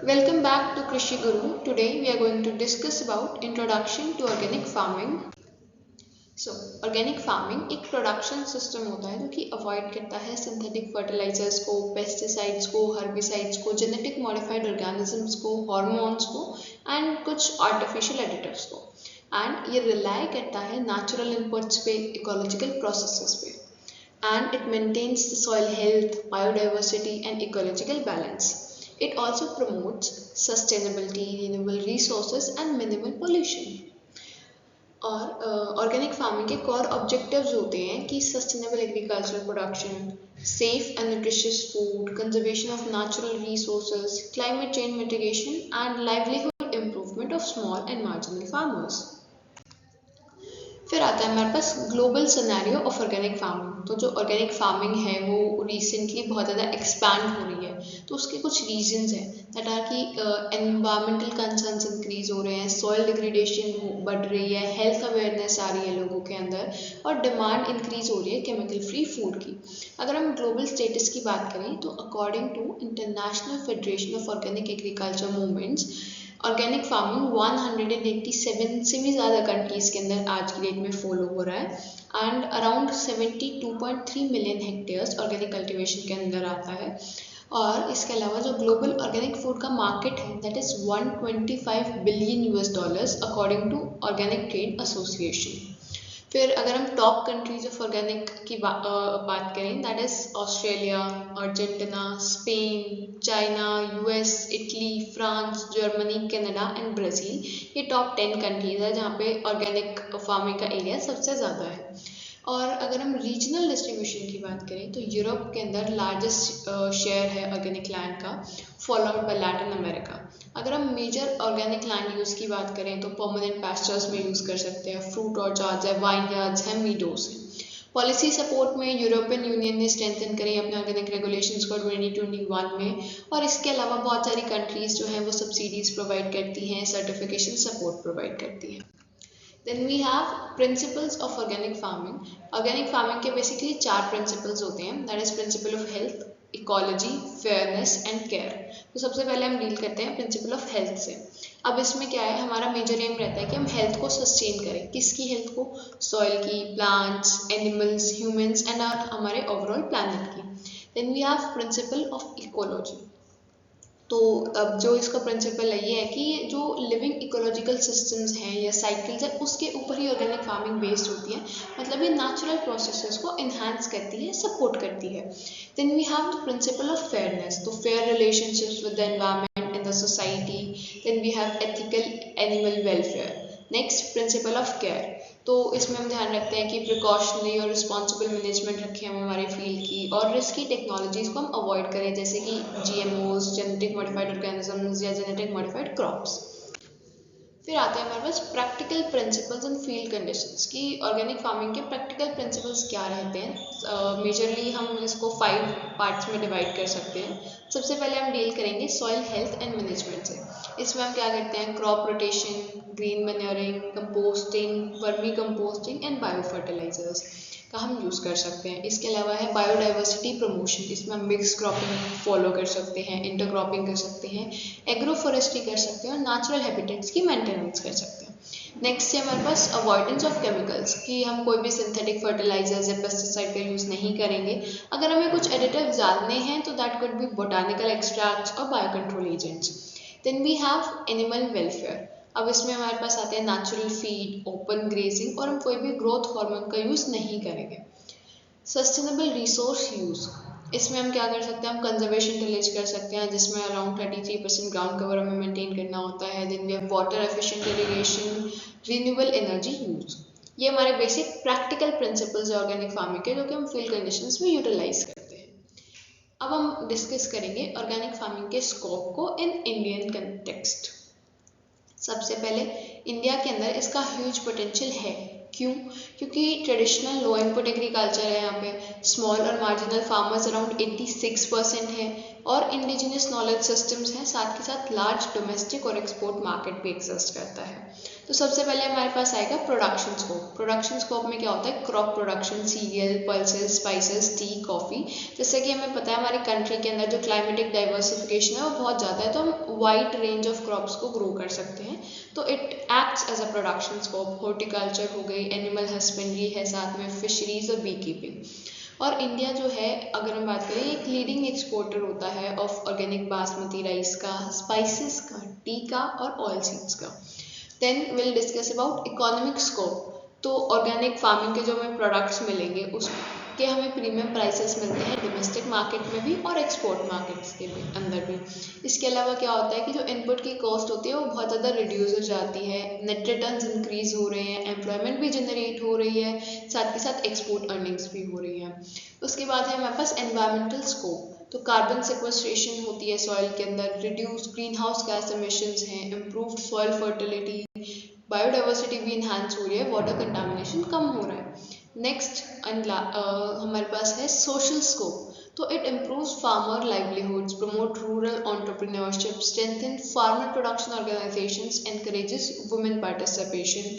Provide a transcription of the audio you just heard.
Welcome back to Krishi Guru. Today we are going to discuss about introduction to organic farming. Organic farming एक production system होता है जो कि avoid करता है सिंथेटिक फर्टिलाइजर्स को, पेस्टिसाइड्स को, हर्बिसाइड्स को, जेनेटिक मॉडिफाइड ऑर्गेनिजम्स को, हार्मोन्स को एंड कुछ आर्टिफिशियल एडिटिव्स को। एंड ये रिलाई करता है नेचुरल इनपुट्स पे, इकोलॉजिकल प्रोसेसेस पे, and it maintains the soil health, biodiversity and ecological balance. It also promotes sustainability, renewable resources and minimal pollution. और ऑर्गेनिक फार्मिंग के कोर ऑब्जेक्टिव्स होते हैं कि sustainable agricultural production, safe and nutritious food, conservation of natural resources, climate change mitigation and livelihood improvement of small and marginal farmers. फिर आता है हमारे पास global scenario of organic farming. तो जो ऑर्गेनिक फार्मिंग है वो रिसेंटली बहुत ज़्यादा एक्सपैंड हो रही है। तो उसके कुछ रीजंस हैं दैट आर कि एनवायरमेंटल कंसर्न्स इंक्रीज हो रहे हैं, सॉइल डिग्रेडेशन बढ़ रही है, हेल्थ अवेयरनेस आ रही है लोगों के अंदर और डिमांड इंक्रीज हो रही है केमिकल फ्री फूड की। अगर हम ग्लोबल स्टेटस की बात करें तो according to international federation of organic agriculture movements, organic farming 187 से भी ज़्यादा कंट्रीज़ के अंदर आज की डेट में फॉलो हो रहा है and around 72.3 million hectares organic cultivation के अंदर आता है। और इसके अलावा जो ग्लोबल ऑर्गेनिक फूड का मार्केट है that is 125 billion US dollars according to organic trade association. फिर अगर हम टॉप कंट्रीज ऑफ ऑर्गेनिक की बात करें that is Australia, Argentina, Spain, China, US, Italy, France, Germany, Canada and Brazil. ये top 10 countries है जहाँ पे ऑर्गेनिक फार्मिंग का एरिया सबसे ज़्यादा है। और अगर हम रीजनल डिस्ट्रीब्यूशन की बात करें तो यूरोप के अंदर लार्जेस्ट शेयर है ऑर्गेनिक लैंड का, फॉलोड बाय लैटिन अमेरिका। अगर हम मेजर ऑर्गेनिक लैंड यूज़ की बात करें तो परमानेंट पैस्चर्स में यूज़ कर सकते हैं, फ्रूट ऑर्चार्ड्स है, वाइनयार्ड्स हैं, मीडोज हैं। पॉलिसी सपोर्ट में यूरोपियन यूनियन ने स्ट्रेंथन करी अपने ऑर्गेनिक रेगुलेशंस को 2021 में। और इसके अलावा बहुत सारी कंट्रीज जो हैं वो सब्सिडीज प्रोवाइड करती हैं, सर्टिफिकेशन सपोर्ट प्रोवाइड करती हैं। Then we have principles of organic farming. Organic farming के basically 4 principles होते हैं, that is principle of health, ecology, fairness and care. तो सबसे पहले हम डील करते हैं principle of health से। अब इसमें क्या है, हमारा मेजर एम रहता है कि हम हेल्थ को सस्टेन करें। किसकी हेल्थ को? सॉइल की, प्लांट्स, एनिमल्स, ह्यूमंस एंड हमारे ओवरऑल प्लानट की। Then we have principle of ecology. तो अब जो इसका प्रिंसिपल है ये है कि जो लिविंग इकोलॉजिकल सिस्टम्स हैं या साइकिल्स हैं उसके ऊपर ही ऑर्गेनिक फार्मिंग बेस्ड होती है, मतलब ये नेचुरल प्रोसेसेस को इन्हांस करती है, सपोर्ट करती है। Then we have the principle of fairness, तो fair relationships with the environment and the society. Then we have ethical animal welfare. Next principle of care, तो इसमें हम ध्यान रखते हैं कि प्रिकॉशनरी और रिस्पॉन्सिबल मैनेजमेंट रखें हम हमारे फील्ड की, और रिस्की टेक्नोलॉजीज़ को हम अवॉइड करें जैसे कि GMOs, जेनेटिक मॉडिफाइड ऑर्गेनिजम्स या जेनेटिक मॉडिफाइड क्रॉप्स। फिर आते हैं हमारे पास practical principles and field conditions कि ऑर्गेनिक फार्मिंग के प्रैक्टिकल प्रिंसिपल्स क्या रहते हैं। मेजरली हम इसको 5 पार्ट्स में डिवाइड कर सकते हैं। सबसे पहले हम डील करेंगे सॉइल हेल्थ एंड मैनेजमेंट से। इसमें हम क्या करते हैं, crop rotation, green manuring, composting, vermicomposting and biofertilisers का हम यूज़ कर सकते हैं। इसके अलावा है बायोडाइवर्सिटी प्रमोशन, इसमें हम मिक्स क्रॉपिंग फॉलो कर सकते हैं, इंटरक्रॉपिंग कर सकते हैं, एग्रो फॉरेस्ट्री कर सकते हैं और नेचुरल हैबिटेट्स की मेंटेनेंस कर सकते हैं। नेक्स्ट है हमारे पास अवॉइडेंस ऑफ केमिकल्स कि हम कोई भी सिंथेटिक फर्टिलाइजर्स या पेस्टिसाइड का यूज़ नहीं करेंगे। अगर हमें कुछ एडिटिव्स डालने हैं तो that could be botanical extracts और bio control agents. Then we have animal welfare. अब इसमें हमारे पास आते हैं नेचुरल फीड, ओपन ग्रेजिंग और हम कोई भी ग्रोथ हार्मोन का यूज़ नहीं करेंगे। सस्टेनेबल रिसोर्स यूज़, इसमें हम क्या कर सकते हैं, हम कंजर्वेशन टिलेज कर सकते हैं जिसमें अराउंड 33% ग्राउंड कवर हमें मेंटेन करना होता है। Then we have water efficient irrigation, renewable energy use. ये हमारे बेसिक प्रैक्टिकल प्रिंसिपल्स है ऑर्गेनिक फार्मिंग के, जो कि हम फील्ड कंडीशंस में यूटिलाइज करते हैं। अब हम डिस्कस करेंगे ऑर्गेनिक फार्मिंग के स्कोप को इन इंडियन कंटेक्स्ट। सबसे पहले इंडिया के अंदर इसका ह्यूज पोटेंशियल है। क्यों? क्योंकि ट्रेडिशनल लो इनपुट एग्रीकल्चर है यहाँ पे, स्मॉल और मार्जिनल फार्मर्स अराउंड 86% है और इंडिजिनियस नॉलेज सिस्टम्स हैं, साथ के साथ लार्ज डोमेस्टिक और एक्सपोर्ट मार्केट भी एग्जिस्ट करता है। तो सबसे पहले हमारे पास आएगा प्रोडक्शन स्कोप। प्रोडक्शन स्कोप में क्या होता है, crop production, serial, pulses, spices, T, coffee. जैसे कि हमें पता है हमारी कंट्री के अंदर जो क्लाइमेटिक डाइवर्सिफिकेशन है वो बहुत ज़्यादा है, तो हम वाइड रेंज ऑफ क्रॉप्स को ग्रो कर सकते हैं, तो it acts as a production scope. Horticulture हो गई, एनिमल हस्बेंड्री है, साथ में फिशरीज और बी कीपिंग। और इंडिया जो है, अगर हम बात करें, एक लीडिंग एक्सपोर्टर होता है ऑफ ऑर्गेनिक बासमती राइस का, स्पाइसेस का, टी का और ऑयल सीड्स का। Then will discuss about economic scope. तो ऑर्गेनिक फार्मिंग के जो हमें प्रोडक्ट्स मिलेंगे उसके हमें प्रीमियम प्राइसेस मिलते हैं डोमेस्टिक मार्केट में भी और एक्सपोर्ट मार्केट्स के भी अंदर भी। इसके अलावा क्या होता है कि जो इनपुट की कॉस्ट होती है वो बहुत ज़्यादा रिड्यूस हो जाती है, नेट रिटर्न्स इंक्रीज हो रहे हैं, एम्प्लॉयमेंट भी जनरेट हो रही है, साथ के साथ एक्सपोर्ट अर्निंग्स भी हो रही हैं। उसके बाद है हमारे पास एनवायरमेंटल स्कोप। तो कार्बन सिक्वेस्ट्रेशन होती है सॉइल के अंदर, reduce green house gas emissions हैं, इम्प्रूव्ड सॉइल फर्टिलिटी, बायोडाइवर्सिटी भी इन्हांस हो रही है, वाटर कंटामिनेशन कम हो रहा है। नेक्स्ट हमारे पास है सोशल स्कोप। तो it improves farmer livelihoods, promote rural entrepreneurship, strengthen farmer production organisations, encourages women participation,